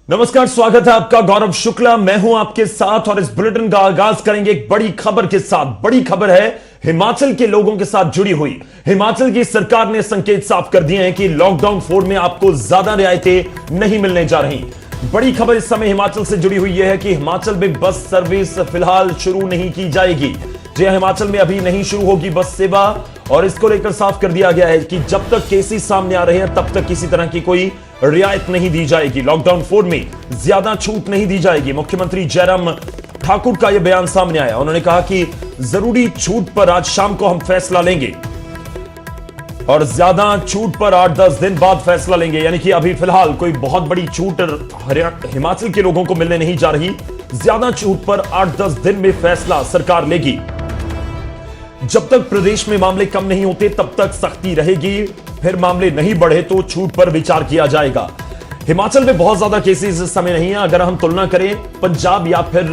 नमस्कार, स्वागत है आपका। गौरव शुक्ला मैं हूं आपके साथ और इस बुलेटिन का आगाज करेंगे एक बड़ी खबर के साथ। बड़ी खबर है हिमाचल के लोगों के साथ जुड़ी हुई। हिमाचल की सरकार ने संकेत साफ कर दिए हैं कि लॉकडाउन 4 में आपको ज्यादा रियायतें नहीं मिलने जा रही। बड़ी खबर इस समय हिमाचल से जुड़ी हुई यह है कि हिमाचल में बस सर्विस फिलहाल शुरू नहीं की जाएगी। जी हिमाचल में अभी नहीं शुरू होगी बस सेवा और इसको लेकर साफ कर दिया गया है कि जब तक केसेस सामने आ रहे हैं तब तक किसी तरह की कोई रियायत नहीं दी जाएगी। लॉकडाउन 4 में ज्यादा छूट नहीं दी जाएगी। मुख्यमंत्री जयराम ठाकुर का यह बयान सामने आया। उन्होंने कहा कि जरूरी छूट पर आज शाम को हम फैसला लेंगे और ज्यादा छूट पर 8-10 दिन बाद फैसला लेंगे। यानी कि अभी फिलहाल कोई बहुत बड़ी छूट हिमाचल के लोगों को मिलने नहीं जा रही। ज्यादा छूट पर 8-10 दिन में फैसला सरकार लेगी। जब तक प्रदेश में मामले कम नहीं होते तब तक सख्ती रहेगी, फिर मामले नहीं बढ़े तो छूट पर विचार किया जाएगा। हिमाचल में बहुत ज्यादा केसेस इस समय नहीं है। अगर हम तुलना करें पंजाब या फिर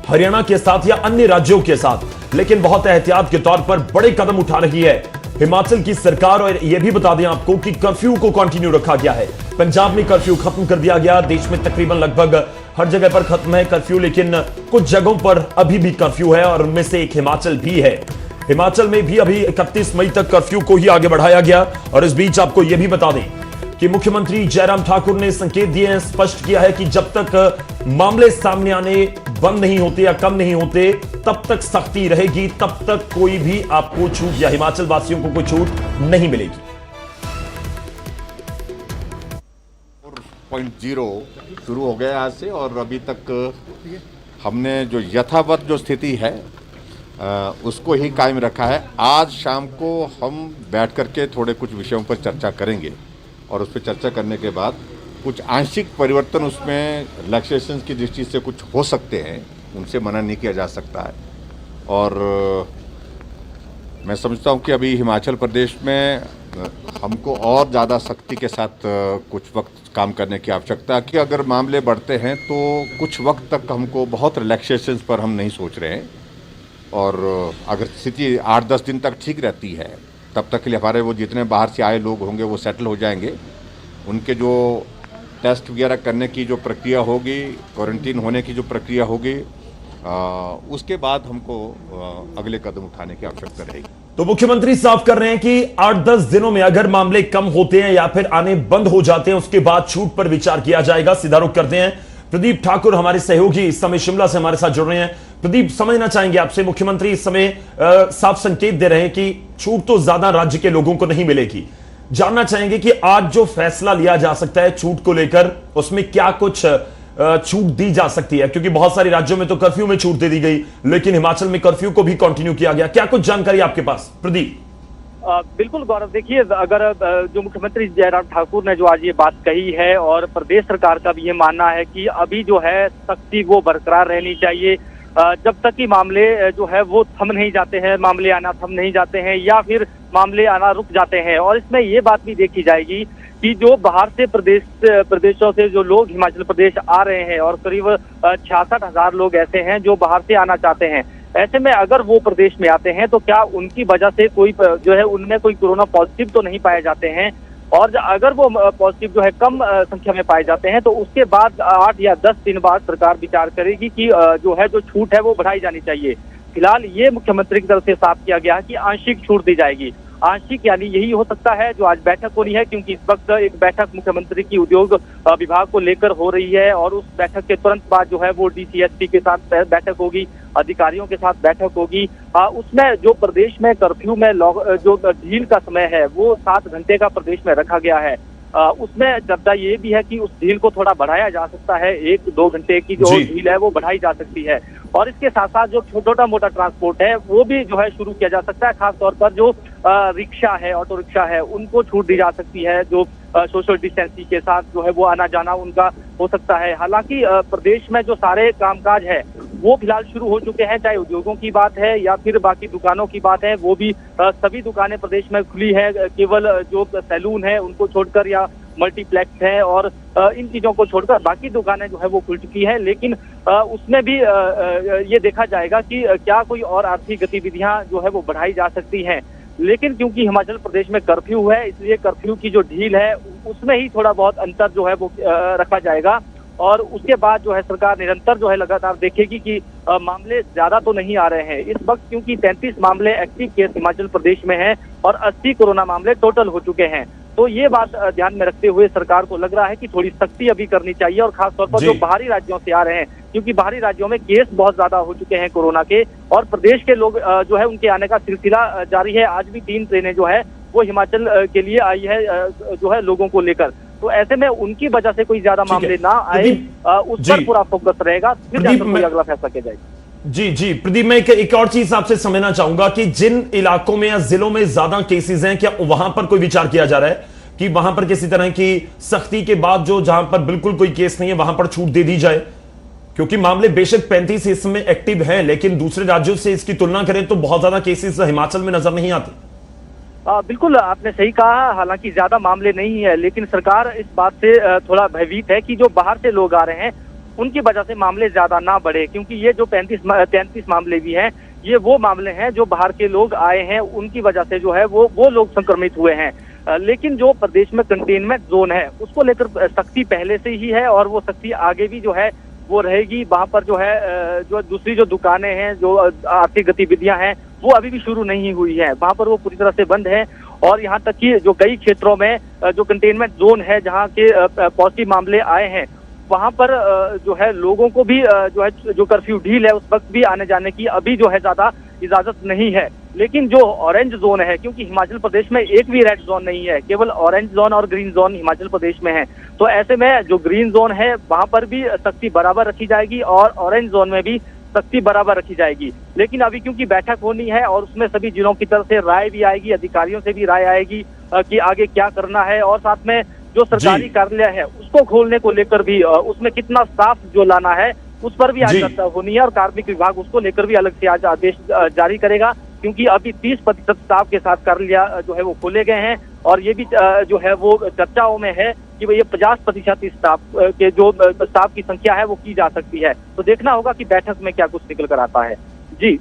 हरियाणा के साथ या अन्य राज्यों के साथ, लेकिन बहुत एहतियात के तौर पर बड़े कदम उठा रही है हिमाचल की सरकार। और यह भी बता दें आपको कि कर्फ्यू को कंटिन्यू रखा गया है। पंजाब में कर्फ्यू खत्म कर दिया गया। देश में तकरीबन लगभग हर जगह पर खत्म है कर्फ्यू, लेकिन कुछ जगहों पर अभी भी कर्फ्यू है और उनमें से एक हिमाचल भी है। हिमाचल में भी अभी 31 मई तक कर्फ्यू को ही आगे बढ़ाया गया। और इस बीच आपको यह भी बता दें कि मुख्यमंत्री जयराम ठाकुर ने संकेत दिए हैं, स्पष्ट किया है कि जब तक मामले सामने आने बंद नहीं होते या कम नहीं होते तब तक सख्ती रहेगी, तब तक कोई भी आपको छूट या हिमाचल वासियों को कोई छूट नहीं मिलेगी। 4.0 शुरू हो गया आज से और अभी तक हमने जो यथावत जो स्थिति है उसको ही कायम रखा है। आज शाम को हम बैठ करके थोड़े कुछ विषयों पर चर्चा करेंगे और उस पर चर्चा करने के बाद कुछ आंशिक परिवर्तन उसमें रिलैक्सेशन की दृष्टि से कुछ हो सकते हैं, उनसे मना नहीं किया जा सकता है। और मैं समझता हूं कि अभी हिमाचल प्रदेश में हमको और ज़्यादा सख्ती के साथ कुछ वक्त काम करने की आवश्यकता है कि अगर मामले बढ़ते हैं तो कुछ वक्त तक हमको बहुत रिलैक्सेशन पर हम नहीं सोच रहे हैं। और अगर स्थिति 8-10 दिन तक ठीक रहती है तब तक के लिए हमारे वो जितने बाहर से आए लोग होंगे वो सेटल हो जाएंगे। उनके जो टेस्ट वगैरह करने की जो प्रक्रिया होगी, क्वारंटीन होने की जो प्रक्रिया होगी, उसके बाद हमको अगले कदम उठाने की आवश्यकता रहेगी। तो मुख्यमंत्री साफ कर रहे हैं कि 8-10 दिनों में अगर मामले कम होते हैं या फिर आने बंद हो जाते हैं उसके बाद छूट पर विचार किया जाएगा। सीधा रुख करते हैं प्रदीप ठाकुर हमारे सहयोगी इस समय शिमला से हमारे साथ जुड़ रहे हैं। प्रदीप, समझना चाहेंगे आपसे, मुख्यमंत्री इस समय साफ संकेत दे रहे हैं कि छूट तो ज्यादा राज्य के लोगों को नहीं मिलेगी। जानना चाहेंगे कि आज जो फैसला लिया जा सकता है छूट को लेकर, उसमें क्या कुछ छूट दी जा सकती है? क्योंकि बहुत सारे राज्यों में तो कर्फ्यू में छूट दे दी गई, लेकिन हिमाचल में कर्फ्यू को भी कंटिन्यू किया गया। क्या कुछ जानकारी आपके पास प्रदीप? बिल्कुल गौरव, देखिए अगर जो मुख्यमंत्री जयराम ठाकुर ने जो आज ये बात कही है और प्रदेश सरकार का भी ये मानना है कि अभी जो है सख्ती वो बरकरार रहनी चाहिए जब तक कि मामले जो है वो थम नहीं जाते हैं, मामले आना थम नहीं जाते हैं या फिर मामले आना रुक जाते हैं। और इसमें ये बात भी देखी जाएगी कि जो बाहर से प्रदेशों से जो लोग हिमाचल प्रदेश आ रहे हैं और करीब 66,000 लोग ऐसे हैं जो बाहर से आना चाहते हैं। ऐसे में अगर वो प्रदेश में आते हैं तो क्या उनकी वजह से कोई जो है उनमें कोई कोरोना पॉजिटिव तो नहीं पाए जाते हैं, और अगर वो पॉजिटिव जो है कम संख्या में पाए जाते हैं तो उसके बाद 8 या 10 दिन बाद सरकार विचार करेगी कि जो है जो छूट है वो बढ़ाई जानी चाहिए। फिलहाल ये मुख्यमंत्री की तरफ से साफ किया गया है कि आंशिक छूट दी जाएगी। आंशिक यानी यही हो सकता है जो आज बैठक हो रही है, क्योंकि इस वक्त एक बैठक मुख्यमंत्री की उद्योग विभाग को लेकर हो रही है और उस बैठक के तुरंत बाद जो है वो डीसीएसपी के साथ बैठक होगी, अधिकारियों के साथ बैठक होगी। उसमें जो प्रदेश में कर्फ्यू में जो ढील का समय है वो 7 घंटे का प्रदेश में रखा गया है। उसमें चर्चा ये भी है कि उस ढील को थोड़ा बढ़ाया जा सकता है, 1-2 घंटे की जो ढील है वो बढ़ाई जा सकती है। और इसके साथ साथ जो छोटा मोटा ट्रांसपोर्ट है वो भी जो है शुरू किया जा सकता है। खासतौर पर जो रिक्शा है, ऑटो रिक्शा है, उनको छूट दी जा सकती है। जो सोशल डिस्टेंसिंग के साथ जो है वो आना जाना उनका हो सकता है। हालांकि प्रदेश में जो सारे कामकाज है वो फिलहाल शुरू हो चुके हैं, चाहे उद्योगों की बात है या फिर बाकी दुकानों की बात है, वो भी सभी दुकानें प्रदेश में खुली है। केवल जो सैलून है उनको छोड़कर या मल्टीप्लेक्स है और इन चीजों को छोड़कर बाकी दुकानें जो है वो खुल चुकी है। लेकिन उसमें भी ये देखा जाएगा कि क्या कोई और आर्थिक गतिविधियां जो है वो बढ़ाई जा सकती हैं। लेकिन क्योंकि हिमाचल प्रदेश में कर्फ्यू है, इसलिए कर्फ्यू की जो ढील है उसमें ही थोड़ा बहुत अंतर जो है वो रखा जाएगा। और उसके बाद जो है सरकार निरंतर जो है लगातार देखेगी कि मामले ज्यादा तो नहीं आ रहे हैं इस वक्त, क्योंकि 33 मामले एक्टिव केस हिमाचल प्रदेश में हैं और 80 कोरोना मामले टोटल हो चुके हैं। तो ये बात ध्यान में रखते हुए सरकार को लग रहा है कि थोड़ी सख्ती अभी करनी चाहिए, और खासतौर पर जो बाहरी राज्यों से आ रहे हैं, क्योंकि बाहरी राज्यों में केस बहुत ज्यादा हो चुके हैं कोरोना के, और प्रदेश के लोग जो है उनके आने का सिलसिला जारी है। आज भी 3 ट्रेनें जो है वो हिमाचल के लिए आई है जो है लोगों को लेकर। तो ऐसे में उनकी वजह से कोई ज्यादा मामले ना आए, उस पर पूरा फोकस रहेगा, फिर जाकर कोई अगला फैसला किया जाएगा। जी प्रदीप, मैं एक और चीज आपसे समझना चाहूंगा कि जिन इलाकों में या जिलों में ज्यादा केसेस हैं, क्या वहां पर कोई विचार किया जा रहा है कि वहां पर किसी तरह की सख्ती के बाद जो जहां पर बिल्कुल कोई केस नहीं है वहां पर छूट दे दी जाए? क्योंकि मामले बेशक 35 इसमें एक्टिव हैं, लेकिन दूसरे राज्यों से इसकी तुलना करें तो बहुत ज्यादा केसेस हिमाचल में नजर नहीं आते। बिल्कुल आपने सही कहा, हालांकि ज्यादा मामले नहीं है, लेकिन सरकार इस बात से थोड़ा भयभीत है कि जो बाहर से लोग आ रहे हैं उनकी वजह से मामले ज्यादा ना बढ़े, क्योंकि ये जो 33 मामले भी हैं ये वो मामले हैं जो बाहर के लोग आए हैं उनकी वजह से जो है वो लोग संक्रमित हुए हैं। लेकिन जो प्रदेश में कंटेनमेंट जोन है उसको लेकर सख्ती पहले से ही है, और वो सख्ती आगे भी जो है वो रहेगी। वहां पर जो है जो दूसरी जो दुकानें हैं, जो आर्थिक गतिविधियां हैं, वो अभी भी शुरू नहीं हुई है, वहां पर वो पूरी तरह से बंद है। और यहाँ तक कि जो कई क्षेत्रों में जो कंटेनमेंट जोन है जहाँ के पॉजिटिव मामले आए हैं, वहां पर जो है लोगों को भी जो है जो कर्फ्यू ढील है उस वक्त भी आने जाने की अभी जो है ज्यादा इजाजत नहीं है। लेकिन जो ऑरेंज जोन है, क्योंकि हिमाचल प्रदेश में एक भी रेड जोन नहीं है, केवल ऑरेंज जोन और ग्रीन जोन हिमाचल प्रदेश में है, तो ऐसे में जो ग्रीन जोन है वहां पर भी सख्ती बराबर रखी जाएगी और ऑरेंज जोन में भी सख्ती बराबर रखी जाएगी। लेकिन अभी क्योंकि बैठक होनी है और उसमें सभी जिलों की तरफ से राय भी आएगी, अधिकारियों से भी राय आएगी कि आगे क्या करना है, और साथ में जो सरकारी कार्यालय है उसको खोलने को लेकर भी उसमें कितना स्टाफ जो लाना है उस पर भी आज चर्चा होनी है, और कार्मिक विभाग उसको लेकर भी अलग से आज आदेश जारी करेगा, क्योंकि अभी 30% स्टाफ के साथ कार्यालय जो है वो खोले गए हैं, और ये भी जो है वो चर्चाओं में है कि ये 50% स्टाफ के जो स्टाफ की संख्या है वो की जा सकती है। तो देखना होगा कि बैठक में क्या कुछ निकल कर आता है। जी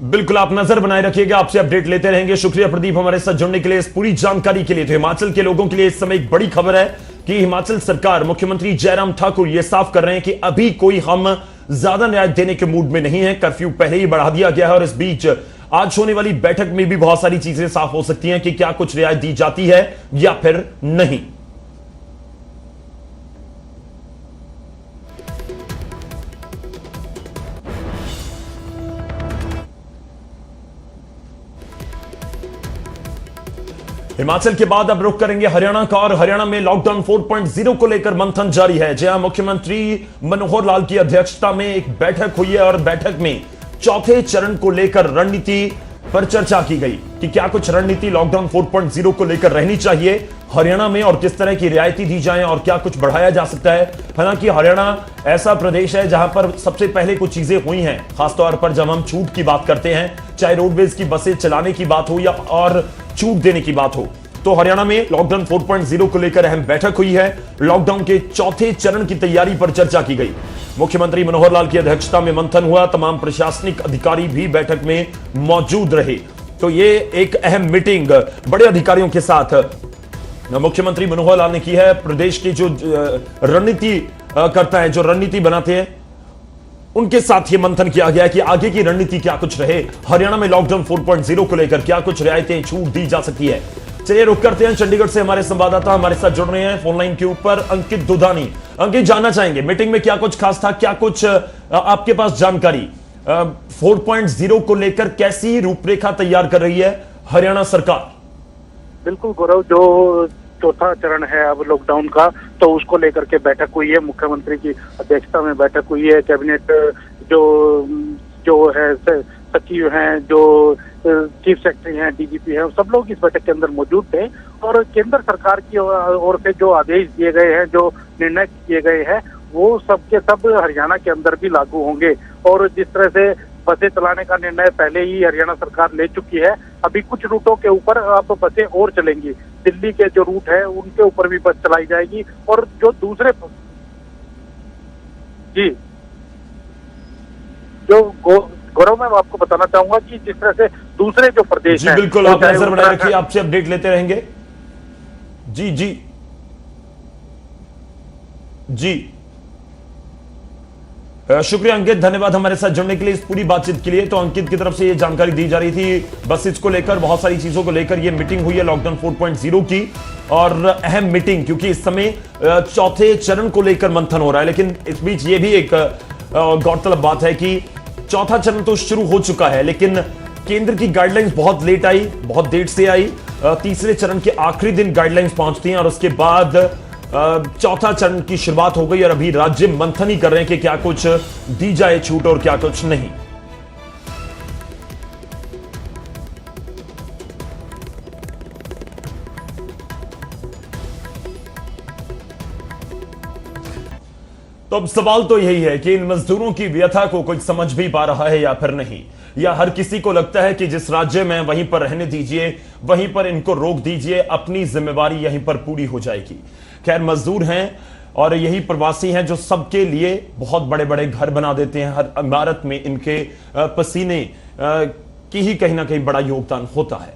बिल्कुल, आप नजर बनाए रखिएगा, आपसे अपडेट लेते रहेंगे। शुक्रिया प्रदीप हमारे साथ जुड़ने के लिए, इस पूरी जानकारी के लिए। तो हिमाचल के लोगों के लिए इस समय एक बड़ी खबर है कि हिमाचल सरकार, मुख्यमंत्री जयराम ठाकुर ये साफ कर रहे हैं कि अभी कोई हम ज्यादा न्याय देने के मूड में नहीं है। कर्फ्यू पहले ही बढ़ा दिया गया है, और इस बीच आज होने वाली बैठक में भी बहुत सारी चीजें साफ हो सकती हैं कि क्या कुछ रियायत दी जाती है या फिर नहीं। हिमाचल के बाद अब रुख करेंगे हरियाणा का, और हरियाणा में लॉकडाउन 4.0 को लेकर मंथन जारी है। जहां मुख्यमंत्री मनोहर लाल की अध्यक्षता में एक बैठक हुई है, और बैठक में चौथे चरण को लेकर रणनीति पर चर्चा की गई कि क्या कुछ रणनीति लॉकडाउन 4.0 को लेकर रहनी चाहिए हरियाणा में, और किस तरह की रियायती दी जाए और क्या कुछ बढ़ाया जा सकता है। हालांकि हरियाणा ऐसा प्रदेश है जहां पर सबसे पहले कुछ चीजें हुई हैं, खासतौर पर जब हम छूट की बात करते हैं, चाहे रोडवेज की बसें चलाने की बात हो या और छूट देने की बात हो, तो हरियाणा में लॉकडाउन 4.0 को लेकर अहम बैठक हुई है। लॉकडाउन के चौथे चरण की तैयारी पर चर्चा की गई। मुख्यमंत्री मनोहर लाल की अध्यक्षता में मंथन हुआ, तमाम प्रशासनिक अधिकारी भी बैठक में मौजूद रहे। तो ये एक अहम मीटिंग बड़े अधिकारियों के साथ मुख्यमंत्री मनोहर लाल ने की है। प्रदेश के जो रणनीति करता है, जो रणनीति बनाते हैं, उनके साथ ये मंथन किया गया कि आगे की रणनीति क्या कुछ रहे। हरियाणा में लॉकडाउन 4.0 को लेकर क्या कुछ रियायतें, छूट दी जा सकती है। चलिए रुक करते हैं, चंडीगढ़ से हमारे संवाददाता हमारे साथ जुड़ रहे हैं फोनलाइन के ऊपर, अंकित दुधानी। अंकित, जानना चाहेंगे मीटिंग में क्या कुछ खास था, क्या कुछ आपके पास जानकारी 4.0 को लेकर कैसी रूपरेखा तैयार कर रही है हरियाणा सरकार? बिल्कुल गौरव, जो चौथा चरण है अब लॉकडाउन का, तो उसको लेकर के बैठक हुई है। मुख्यमंत्री की अध्यक्षता में बैठक हुई है। कैबिनेट जो है सचिव हैं, जो चीफ सेक्रेटरी हैं, डीजीपी हैं, सब लोग इस बैठक के अंदर मौजूद थे। और केंद्र सरकार की ओर से जो आदेश दिए गए हैं, जो निर्णय किए गए हैं, वो सब के सब हरियाणा के अंदर भी लागू होंगे। और जिस तरह से बसें चलाने का निर्णय पहले ही हरियाणा सरकार ले चुकी है, अभी कुछ रूटों के ऊपर अब बसें और चलेंगी। दिल्ली के जो रूट है उनके ऊपर भी बस चलाई जाएगी, और जो दूसरे जी जो गौरव, मैं आपको बताना चाहूंगा कि जिस तरह से दूसरे जो प्रदेश हैं, बिल्कुल आप नजर बनाए रखिए, आपसे अपडेट लेते रहेंगे। जी जी, शुक्रिया अंकित, धन्यवाद हमारे साथ जुड़ने के लिए इस पूरी बातचीत के लिए। तो अंकित की तरफ से ये जानकारी दी जा रही थी बसेस को लेकर, बहुत सारी चीजों को लेकर ये मीटिंग हुई है लॉकडाउन 4.0 की, और अहम मीटिंग क्योंकि इस समय चौथे चरण को लेकर मंथन हो रहा है। लेकिन इस बीच ये भी एक गौरतलब बात है कि चौथा चरण तो शुरू हो चुका है, लेकिन केंद्र की गाइडलाइंस बहुत लेट आई, बहुत देर से आई। तीसरे चरण के आखिरी दिन गाइडलाइंस पहुंचती हैं और उसके बाद चौथा चरण की शुरुआत हो गई और अभी राज्य मंथन ही कर रहे हैं कि क्या कुछ दी जाए छूट और क्या कुछ नहीं। तो अब सवाल तो यही है कि इन मजदूरों की व्यथा को कोई समझ भी पा रहा है या फिर नहीं, या हर किसी को लगता है कि जिस राज्य में वहीं पर रहने दीजिए, वहीं पर इनको रोक दीजिए, अपनी जिम्मेवारी यहीं पर पूरी हो जाएगी। खैर, मजदूर हैं और यही प्रवासी हैं जो सबके लिए बहुत बड़े बड़े घर बना देते हैं। हर इमारत में इनके पसीने की ही कहीं ना कहीं बड़ा योगदान होता है।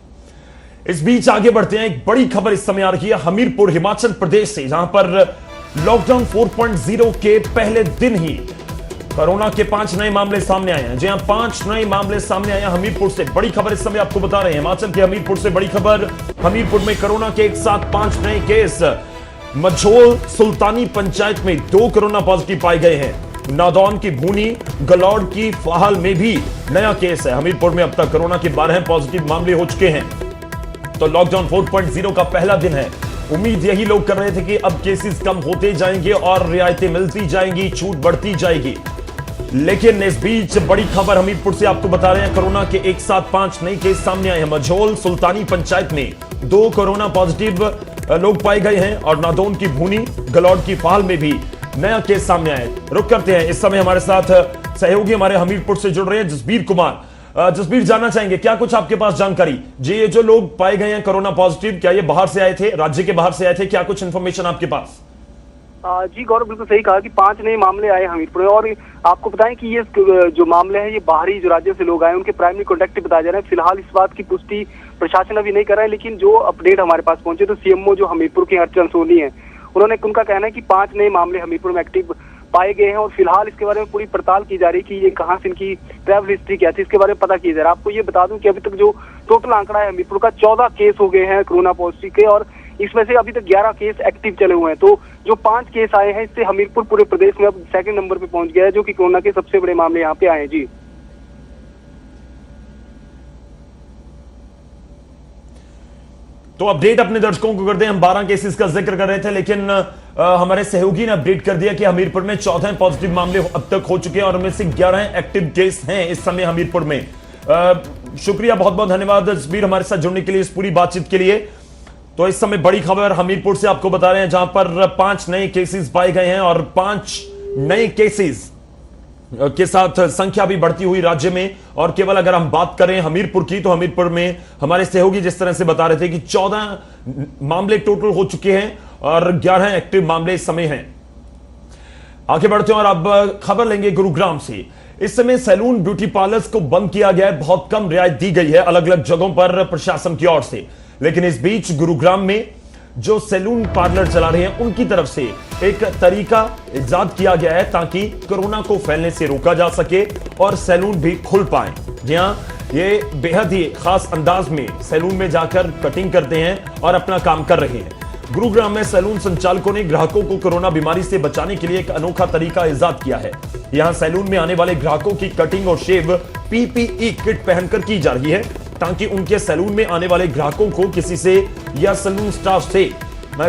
इस बीच आगे बढ़ते हैं, एक बड़ी खबर इस समय आ रही है हमीरपुर हिमाचल प्रदेश से, जहां पर लॉकडाउन 4.0 के पहले दिन ही कोरोना के 5 नए मामले सामने आए हैं। जी हां, 5 नए मामले सामने आए हैं हमीरपुर से। बड़ी खबर इस समय आपको बता रहे हैं हिमाचल के हमीरपुर से बड़ी खबर। हमीरपुर में कोरोना के एक साथ 5 नए केस। मझोल सुल्तानी पंचायत में 2 कोरोना पॉजिटिव पाए गए हैं। नादौन की भूनी, गलौड़ की फाहल में भी नया केस है। हमीरपुर में अब तक कोरोना के 12 पॉजिटिव मामले हो चुके हैं। तो लॉकडाउन 4.0 का पहला दिन है। उम्मीद यही लोग कर रहे थे कि अब केसेस कम होते जाएंगे और रियायतें मिलती जाएंगी, छूट बढ़ती जाएगी। लेकिन इस बीच बड़ी खबर हमीरपुर से आपको बता रहे हैं, कोरोना के एक साथ 5 नए केस सामने आए हैं। मझोल सुल्तानी पंचायत में 2 कोरोना पॉजिटिव लोग पाए गए हैं और नादौन की भूनी, गलौड़ की फाल में भी नया केस सामने आए। रुक करते हैं, इस समय हमारे साथ सहयोगी हमारे हमीरपुर से जुड़ रहे हैं जसबीर कुमार। जसबीर, जानना चाहेंगे क्या कुछ आपके पास जानकारी जी, ये जो लोग पाए गए हैं कोरोना पॉजिटिव, क्या ये बाहर से आए थे, राज्य के बाहर से आए थे, क्या कुछ इंफॉर्मेशन आपके पास? जी गौरव, बिल्कुल सही कहा कि 5 नए मामले आए हमीरपुर में। और आपको बताएं कि ये जो मामले हैं ये बाहरी जो राज्यों से लोग आए उनके प्राइमरी कॉन्टेक्ट बताए जा रहे हैं। फिलहाल इस बात की पुष्टि प्रशासन अभी नहीं कर रहा है, लेकिन जो अपडेट हमारे पास पहुंचे तो सीएमओ जो हमीरपुर के अर्चन सोनी है, उनका कहना है कि 5 नए मामले हमीरपुर में एक्टिव पाए गए हैं और फिलहाल इसके बारे में पूरी पड़ताल की जा रही है कि ये कहाँ से इनकी ट्रैवल हिस्ट्री क्या थी, इसके बारे में पता किया जा रहा है। आपको ये बता दूं कि अभी तक जो टोटल आंकड़ा है हमीरपुर का 14 केस हो गए हैं कोरोना पॉजिटिव के, और इसमें से अभी तक 11 केस एक्टिव चले हुए हैं। तो जो 5 केस आए हैं इससे हमीरपुर पूरे प्रदेश में अब 2nd नंबर पे पहुंच गया है, जो कि कोरोना के सबसे बड़े मामले यहाँ पे आए हैं। जी, तो अपडेट अपने दर्शकों को कर दें। हम 12 केसेस का जिक्र कर रहे थे, लेकिन हमारे सहयोगी ने अपडेट कर दिया कि हमीरपुर में 14 पॉजिटिव मामले अब तक हो चुके हैं और उनमें से 11 एक्टिव केस हैं इस समय हमीरपुर में। शुक्रिया, बहुत बहुत धन्यवाद जसबीर हमारे साथ जुड़ने के लिए, इस पूरी बातचीत के लिए। तो इस समय बड़ी खबर हमीरपुर से आपको बता रहे हैं, जहां पर 5 नए केसेस पाए गए हैं और 5 नए केसेस के साथ संख्या भी बढ़ती हुई राज्य में। और केवल अगर हम बात करें हमीरपुर की, तो हमीरपुर में हमारे सहयोगी जिस तरह से बता रहे थे कि 14 मामले टोटल हो चुके हैं और 11 एक्टिव मामले इस समय हैं। आगे बढ़ते हैं और अब खबर लेंगे गुरुग्राम से। इस समय सैलून, ब्यूटी पार्लर्स को बंद किया गया है, बहुत कम रियायत दी गई है अलग अलग जगहों पर प्रशासन की ओर से। लेकिन इस बीच गुरुग्राम में जो सैलून पार्लर चला रहे हैं उनकी तरफ से एक तरीका इजाद किया गया है ताकि कोरोना को फैलने से रोका जा सके और सैलून भी खुल पाए। जी हां, ये बेहद ही खास अंदाज में सैलून में जाकर कटिंग करते हैं और अपना काम कर रहे हैं। गुरुग्राम में सैलून संचालकों ने ग्राहकों को कोरोना बीमारी से बचाने के लिए एक अनोखा तरीका इजाद किया है। यहां सैलून में आने वाले ग्राहकों की कटिंग और शेव पीपीई किट पहनकर की जा रही है ताकि उनके सैलून में आने वाले ग्राहकों को किसी से या सैलून स्टाफ से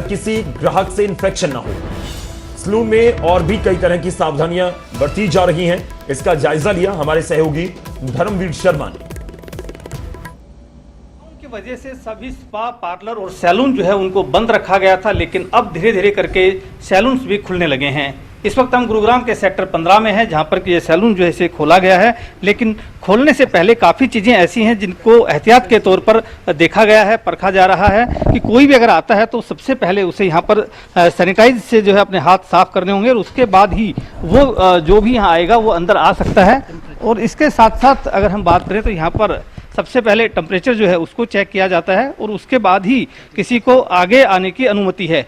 किसी ग्राहक से इंफेक्शन ना हो। सैलून में और भी कई तरह की सावधानियां बरती जा रही हैं, इसका जायजा लिया हमारे सहयोगी धर्मवीर शर्मा ने। की वजह से सभी स्पा, पार्लर और सैलून जो है उनको बंद रखा गया था, लेकिन अब धीरे धीरे करके सैलून्स भी खुलने लगे हैं। इस वक्त हम गुरुग्राम के सेक्टर 15 में हैं, जहां पर कि ये सैलून जो है इसे खोला गया है। लेकिन खोलने से पहले काफ़ी चीज़ें ऐसी हैं जिनको एहतियात के तौर पर देखा गया है, परखा जा रहा है कि कोई भी अगर आता है तो सबसे पहले उसे यहाँ पर सैनिटाइज से जो है अपने हाथ साफ करने होंगे और उसके बाद ही वो जो भी यहाँ आएगा वो अंदर आ सकता है। और इसके साथ साथ अगर हम बात करें तो यहाँ पर सबसे पहले टेम्परेचर जो है उसको चेक किया जाता है और उसके बाद ही किसी को आगे आने की अनुमति है।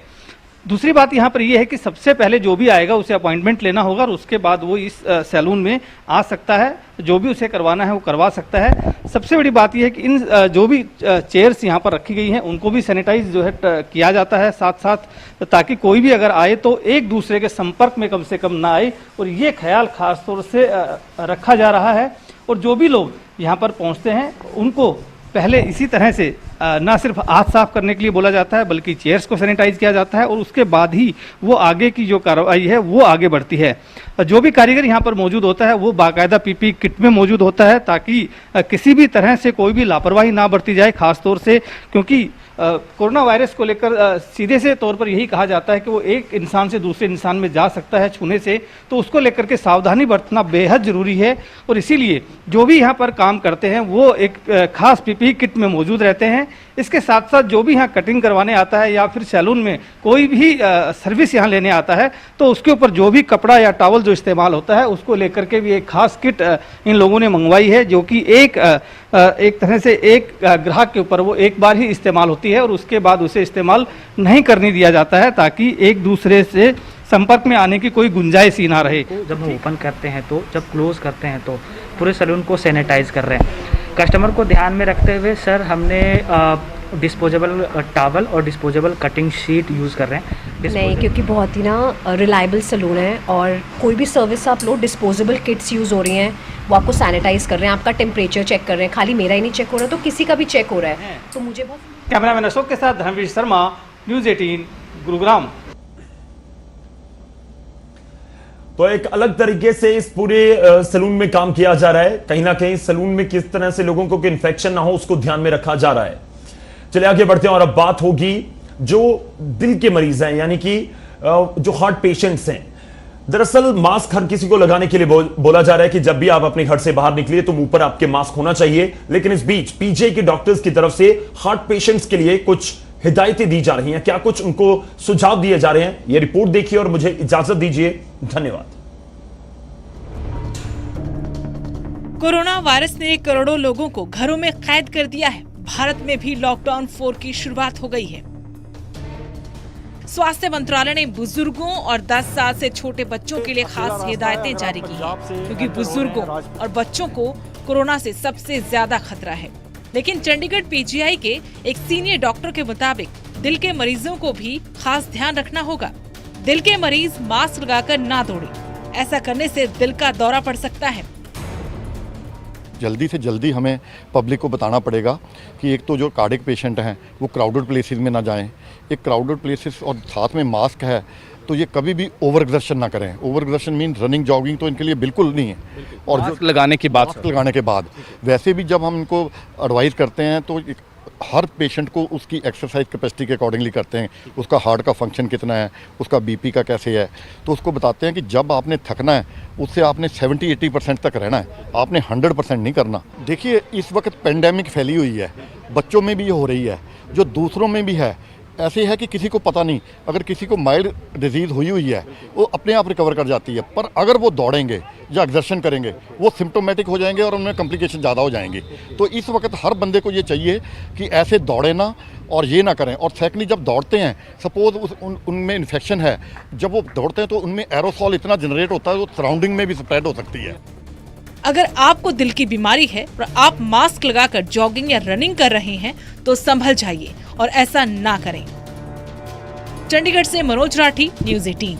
दूसरी बात यहाँ पर यह है कि सबसे पहले जो भी आएगा उसे अपॉइंटमेंट लेना होगा और उसके बाद वो इस सैलून में आ सकता है, जो भी उसे करवाना है वो करवा सकता है। सबसे बड़ी बात यह है कि इन जो भी चेयर्स यहाँ पर रखी गई हैं उनको भी सैनिटाइज जो है किया जाता है साथ साथ, ताकि कोई भी अगर आए तो एक दूसरे के संपर्क में कम से कम ना आए, और ये ख्याल खास तौर से रखा जा रहा है। और जो भी लोग यहाँ पर पहुँचते हैं उनको पहले इसी तरह से ना सिर्फ हाथ साफ करने के लिए बोला जाता है बल्कि चेयर्स को सैनिटाइज किया जाता है और उसके बाद ही वो आगे की जो कार्रवाई है वो आगे बढ़ती है। जो भी कारीगर यहाँ पर मौजूद होता है वो बाकायदा पीपी किट में मौजूद होता है ताकि किसी भी तरह से कोई भी लापरवाही ना बरती जाए, खास तौर से क्योंकि कोरोना वायरस को लेकर सीधे से तौर पर यही कहा जाता है कि वो एक इंसान से दूसरे इंसान में जा सकता है छूने से, तो उसको लेकर के सावधानी बरतना बेहद ज़रूरी है। और इसीलिए जो भी यहाँ पर काम करते हैं वो एक खास पीपी किट में मौजूद रहते हैं। इसके साथ साथ जो भी यहाँ कटिंग करवाने आता है या फिर सैलून में कोई भी सर्विस यहाँ लेने आता है तो उसके ऊपर जो भी कपड़ा या टॉवल जो इस्तेमाल होता है उसको लेकर के भी एक खास किट इन लोगों ने मंगवाई है, जो कि एक तरह से एक ग्राहक के ऊपर वो एक बार ही इस्तेमाल होती है और उसके बाद उसे इस्तेमाल नहीं करने दिया जाता है ताकि एक दूसरे से संपर्क में आने की कोई गुंजाइश ही ना रहे। जब हम ओपन करते हैं तो जब क्लोज करते हैं तो पूरे सैलून को सैनिटाइज कर रहे हैं। कस्टमर को ध्यान में रखते हुए सर हमने डिस्पोजेबल टॉवल और डिस्पोजेबल कटिंग शीट यूज़ कर रहे हैं। नहीं, क्योंकि बहुत ही ना रिलायबल सैलून है और कोई भी सर्विस आप लो डिस्पोजेबल किट्स यूज़ हो रही हैं, वो आपको सैनिटाइज कर रहे हैं, आपका टेम्परेचर चेक कर रहे हैं, खाली मेरा ही नहीं चेक हो रहा तो किसी का भी चेक हो रहा है। तो मुझे बहुत कैमरामैन अशोक के साथ धर्मवीर शर्मा, न्यूज़ 18 गुरुग्राम। तो एक अलग तरीके से इस पूरे सैलून में काम किया जा रहा है, कहीं ना कहीं सैलून में किस तरह से लोगों को इन्फेक्शन ना हो उसको ध्यान में रखा जा रहा है। चलिए आगे बढ़ते हैं और अब बात होगी जो दिल के मरीज हैं, यानी कि जो हार्ट पेशेंट्स हैं। दरअसल मास्क हर किसी को लगाने के लिए बोला जा रहा है कि जब भी आप अपने घर से बाहर निकलिए तो मुंह पर आपके मास्क होना चाहिए, लेकिन इस बीच पीजीआई के डॉक्टर्स की तरफ से हार्ट पेशेंट्स के लिए कुछ हिदायतें दी जा रही हैं। क्या कुछ उनको सुझाव दिए जा रहे हैं, यह रिपोर्ट देखिए और मुझे इजाजत दीजिए। धन्यवाद। कोरोना वायरस ने करोड़ों लोगों को घरों में कैद कर दिया है। भारत में भी लॉकडाउन 4 की शुरुआत हो गई है। स्वास्थ्य मंत्रालय ने बुजुर्गों और 10 साल से छोटे बच्चों के लिए खास हिदायतें जारी की हैं, क्योंकि बुजुर्गों और बच्चों को कोरोना से सबसे ज्यादा खतरा है। लेकिन चंडीगढ़ पीजीआई के एक सीनियर डॉक्टर के मुताबिक दिल के मरीजों को भी खास ध्यान रखना होगा। दिल के मरीज मास्क लगाकर ना दौड़े, ऐसा करने से दिल का दौरा पड़ सकता है। जल्दी से जल्दी हमें पब्लिक को बताना पड़ेगा कि एक तो जो कार्डिक पेशेंट हैं वो क्राउडेड प्लेसेस में ना जाएं। एक क्राउडेड प्लेसेस और साथ में मास्क है तो ये कभी भी ओवर एग्जर्शन ना करें। Over exertion mean running jogging तो इनके लिए बिल्कुल नहीं है। और मास्क लगाने के बाद वैसे भी जब हम इनको एडवाइस करते हैं तो हर पेशेंट को उसकी एक्सरसाइज कैपेसिटी के अकॉर्डिंगली करते हैं। उसका हार्ट का फंक्शन कितना है, उसका बीपी का कैसे है, तो उसको बताते हैं कि जब आपने थकना है उससे आपने 70-80% तक रहना है, आपने 100% नहीं करना। देखिए इस वक्त पेंडेमिक फैली हुई है, बच्चों में भी ये हो रही है, जो दूसरों में भी है। ऐसे है कि किसी को पता नहीं, अगर किसी को माइल्ड डिजीज़ हुई है वो अपने आप रिकवर कर जाती है, पर अगर वो दौड़ेंगे या एक्सर्शन करेंगे वो सिम्टोमेटिक हो जाएंगे और उनमें कॉम्प्लिकेशन ज़्यादा हो जाएंगे। तो इस वक्त हर बंदे को ये चाहिए कि ऐसे दौड़े ना और ये ना करें। और सेकेंडली जब दौड़ते हैं सपोज उनमें इन्फेक्शन है, जब वो दौड़ते हैं तो उनमें एरोसॉल इतना जनरेट होता है वो सराउंडिंग में भी स्प्रेड हो सकती है। अगर आपको दिल की बीमारी है और आप मास्क लगाकर जॉगिंग या रनिंग कर रहे हैं तो संभल जाइए और ऐसा ना करें। चंडीगढ़ से मनोज राठी, न्यूज़ 18।